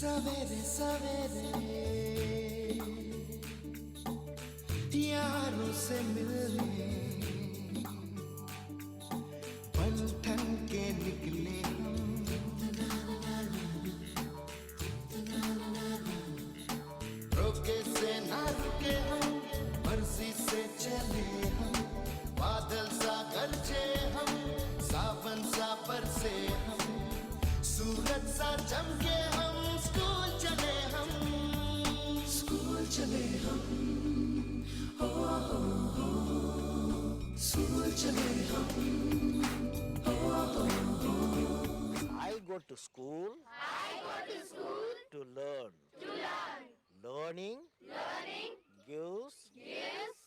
सवेरे सवेरे यारों से मिलने बन ठन के निकले हम, रोके से ना रुके हम, मर्जी से चले हम, बादल सा गरजे हम, सावन सा बरसे हम, सूरज सा चमके हम, स्कूल चले हम, स्कूल चले हम, स्कूल चले हम। I go to school to learn. Learning gives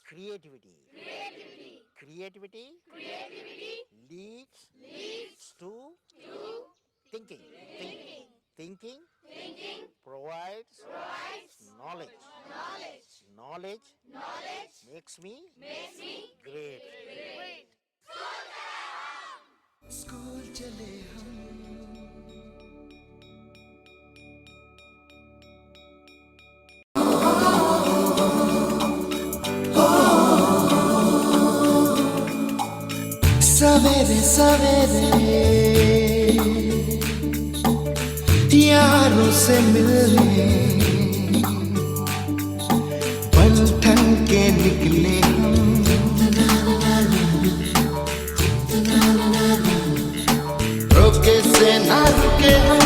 creativity. Creativity leads to thinking. Thinking provides knowledge. Knowledge makes me great. School चले हम, सवेरे सवेरे यारों से मिलने बन ठन के निकले हम, रोके से ना रुके हम,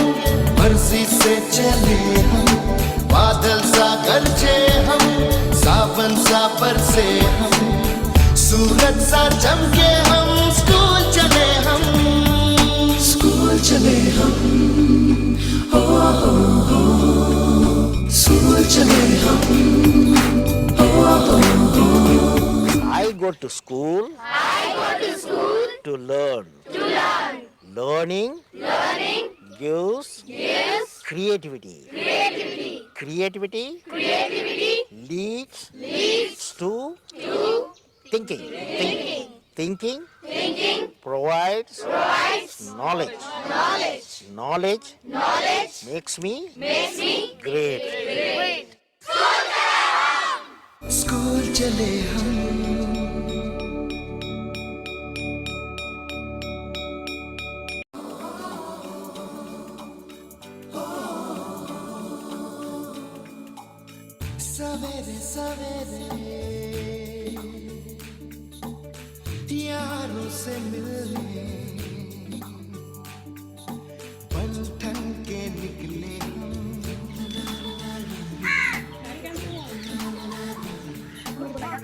मर्जी से चले हम, बादल सा गरजे हम, सावन सा बरसे हम, सूरज सा चमके हम, स्कूल चले हम, स्कूल चले हम, स्कूल चले हम। I go to school to learn. Learning gives creativity. Creativity leads to thinking. Thinking provides knowledge. Knowledge makes me great. School चले हम, सवेरे सवेरे यारों से मिलने बन ठन के निकले हम,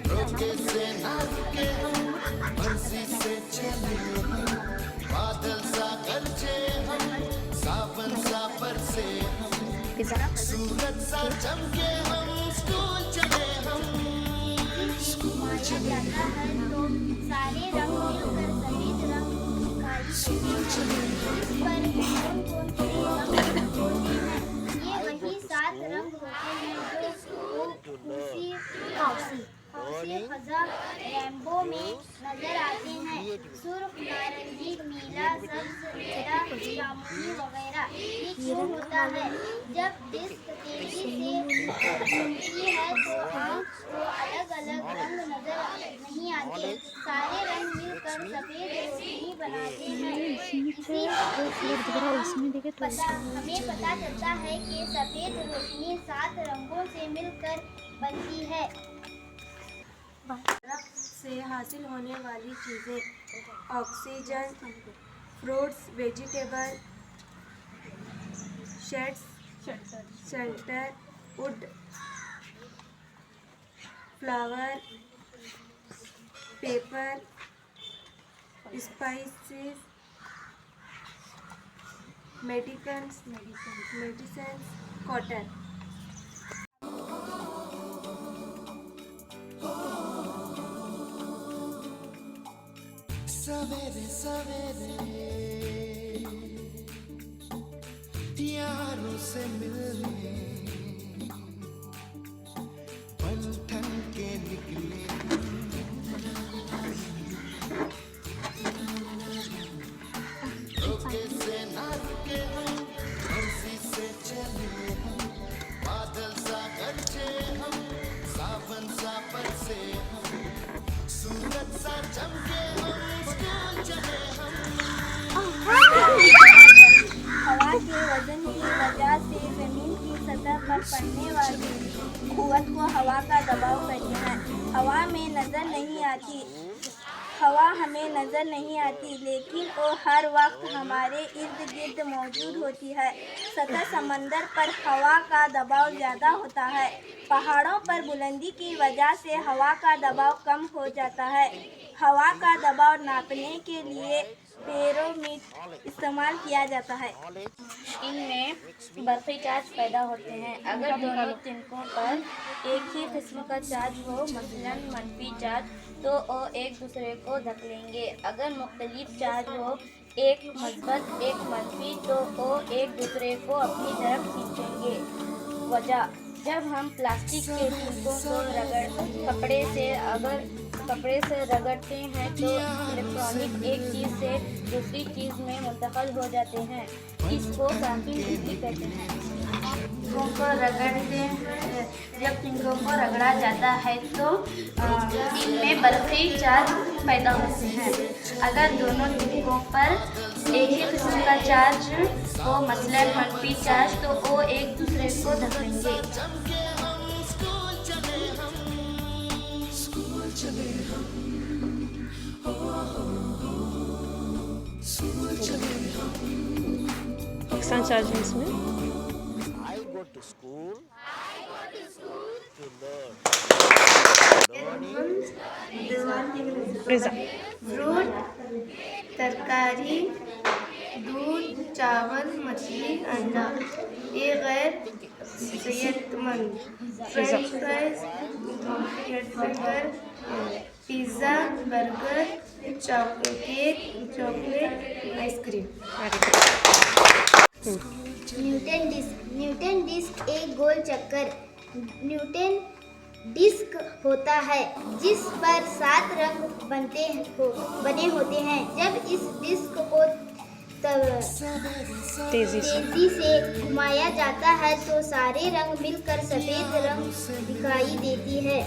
रोके से ना रुके हम, मर्जी से चले हम, बादल सा गरजे हम, सावन सा बरसे हम, सूरज सा चमके हम, स्कूल चले हम, स्कूल चले हम, सारे रंग मिलकर सफेद रंग स्कूल चले हम, पर रंग होते हैं। ये वही 7 रंग होते हैं जो उसी फजा रैम्बो में नजर आते हैं। सुर्ख, नारंगी, नीला, सब्ज, हरा, जामुनी वगैरह। ये क्यों होता है? जब डिस्क तेजी से घूमती है तो आँख को अलग अलग रंग नजर नहीं आते। सारे रंग मिलकर सफेद रोशनी बनाते हैं। हमें पता चलता है कि सफेद रोशनी 7 रंगों से मिलकर बनती है। से हासिल होने वाली चीज़ें: oxygen, fruits, vegetable, shelter, would, flower, paper, spices, medicines, cotton. सवेरे सवेरे यारों से मिलने बन ठन के निकले हम, रोके से ना रुके हम, मर्जी से चले पड़ने वाली कुव्वत को हवा का दबाव कहते हैं। हवा में नज़र नहीं आती, हवा हमें नज़र नहीं आती, लेकिन वो हर वक्त हमारे इर्द गिर्द मौजूद होती है। सतह समंदर पर हवा का दबाव ज़्यादा होता है। पहाड़ों पर बुलंदी की वजह से हवा का दबाव कम हो जाता है। हवा का दबाव नापने के लिए बैरोमीटर इस्तेमाल किया जाता है। इनमें बर्फी चार्ज पैदा होते हैं। अगर दोनों तिनकों पर एक ही किस्म का चार्ज हो, मसलन मनफी चार्ज, तो वो एक दूसरे को धकेलेंगे। अगर मुख्तलिफ चार्ज हो, एक मस्बत एक मनफी, तो वो एक दूसरे को अपनी तरफ खींचेंगे। वजह: जब हम प्लास्टिक के तिनकों को कपड़े से रगड़ते हैं तो इलेक्ट्रॉनिक एक चीज़ से दूसरी चीज़ में मुंतकिल हो जाते हैं। इसको साकिन बिजली कहते हैं। तिनकों को रगड़ते हैं। जब तिनकों को रगड़ा जाता है तो इनमें बर्फी चार्ज पैदा होते हैं। अगर दोनों तिनकों पर एक ही किस्म का चार्ज हो, मसलन मनफी चार्ज, तो वो एक दूसरे को धकेलेंगे। एक्स्ट्रा चार्ज है इसमें। I go to school to learn. Learning. Fruit, तरकारी, दूध, चावल, मछली, अंडा। ये गैर सेहतमंद। French fries, burger, pizza, burger, cake, chocolate, ice cream. Newton disc एक गोल चक्कर न्यूटन डिस्क होता है जिस पर 7 रंग बने होते हैं। जब इस डिस्क को तेजी से घुमाया जाता है तो सारे रंग मिलकर सफ़ेद रंग दिखाई देती है।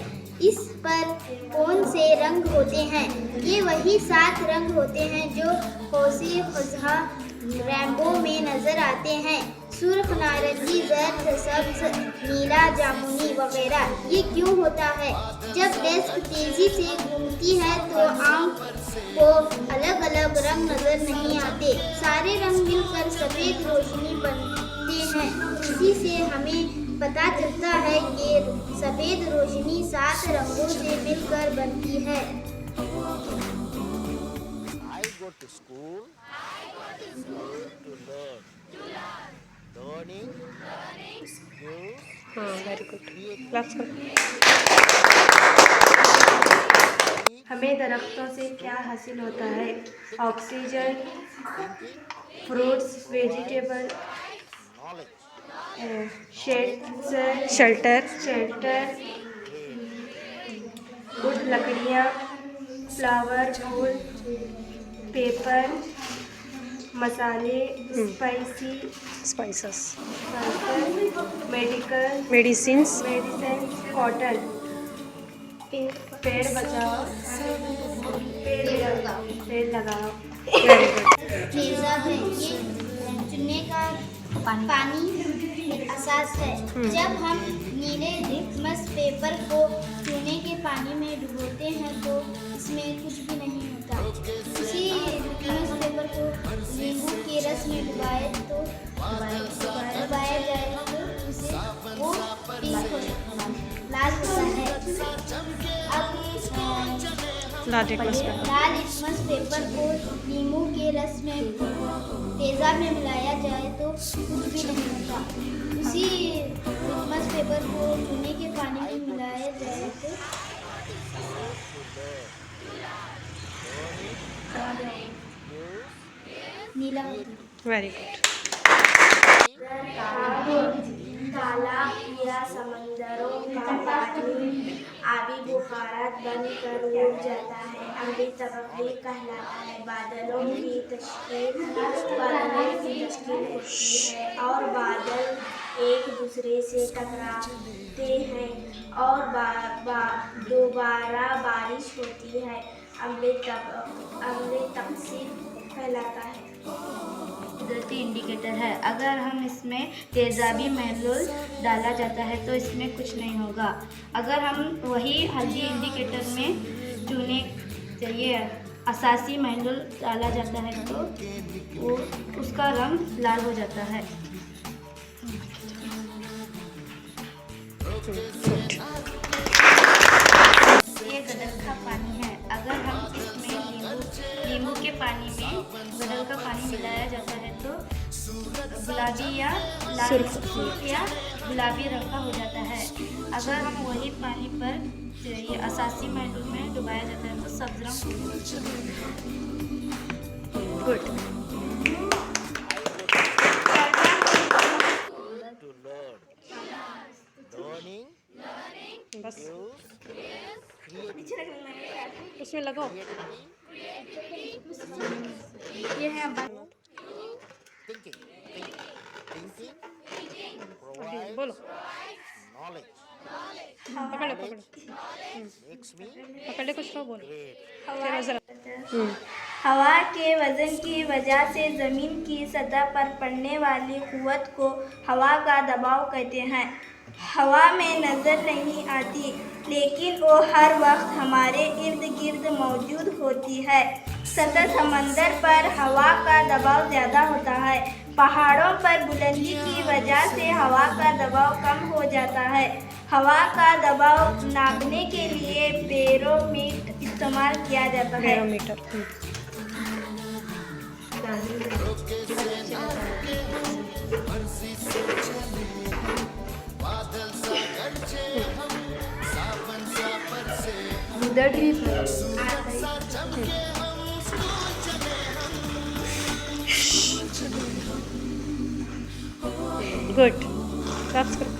इस पर कौन से रंग होते हैं? ये वही 7 रंग होते हैं जो कौसे क़ज़ा रैम्बो में नज़र आते हैं। सुर्ख, नारंगी, जर्द, सब्ज, नीला, जामुनी वगैरह। ये क्यों होता है? जब डिस्क तेज़ी से घूमती है तो आँख को अलग अलग रंग नज़र नहीं आते। सारे रंग मिलकर सफ़ेद रोशनी बनते हैं। इसी से हमें पता चलता है कि सफ़ेद रोशनी 7 रंगों से मिलकर बनती है। I go to school to learn. Learning. Skills. हाँ, वेरी गुड। क्लास करो। हमें दरख्तों से क्या हासिल होता है? Oxygen, fruits, vegetable, shelter, would लकड़ियाँ, फ्लावर, फूल, पेपर, मसाले, स्पाइसेस, मेडिसिन्स, कॉटन। पेड़ बचाओ, पेड़ लगाओ। तेज़ाब है, ये चुनने का पानी असास है। जब हम नीले लिटमस पेपर को चूने के पानी में डुबोते हैं तो इसमें कुछ भी नहीं होता। उसी लिटमस पेपर को नींबू के रस में डुबाया जाए तो उसे वो लाल होता है। अब लाल लिटमस पेपर को नींबू के रस में तेज़ाब में मिलाया जाए तो कुछ भी नहीं होता। उसी लिटमस पेपर को चूने के पानी में मिलाया जाए तो नीला होता है। Very good. तालाब या समंदरों का पानी आबी बुखारात बनकर उड़ जाता है। अम्ली तबक़े कहलाता है। बादलों की तश्कील होती है और बादल एक दूसरे से टकराते हैं और दोबारा बारिश होती है। अम्ली तक़सीम कहलाता है। कुदरती इंडिकेटर है। अगर हम इसमें तेज़ाबी महलूल डाला जाता है तो इसमें कुछ नहीं होगा। अगर हम वही हल्दी इंडिकेटर में चूने चाहिए असासी महलूल डाला जाता है तो वो उसका रंग लाल हो जाता है। ये गदल का पानी है। अगर हम इसमें नींबू के पानी में गदल का पानी मिलाया जाता है तो गुलाबी या लाल या गुलाबी रंग का हो जाता है। अगर हम वही पानी पर ये असासी महलूल में डुबाया जाता है तो सब्ज रंग हो जाता है। गुड। To learn. Learning. बस Creativity. उसमें लगाओ। ये है Thinking. Thinking. Provide बोलो। knowledge. पकड़ ले पकड़ Makes me पकड़ ले, कुछ तो बोलो। great. चलो जरा। हवा के वज़न की वजह से ज़मीन की सतह पर पड़ने वाली क़ुव्वत को हवा का दबाव कहते हैं। हवा में नज़र नहीं आती लेकिन वो हर वक्त हमारे इर्द गिर्द मौजूद होती है। सतह समंदर पर हवा का दबाव ज़्यादा होता है। पहाड़ों पर बुलंदी की वजह से हवा का दबाव कम हो जाता है। हवा का दबाव नापने के लिए बैरोमीटर इस्तेमाल किया जाता है। बैरोमीटर। मर्जी से चले हम, बादल सा गरजे हम, सावन सा बरसे हम, सूरज सा चमके हम, स्कूल चले हम। गुड। क्लैप्स करो।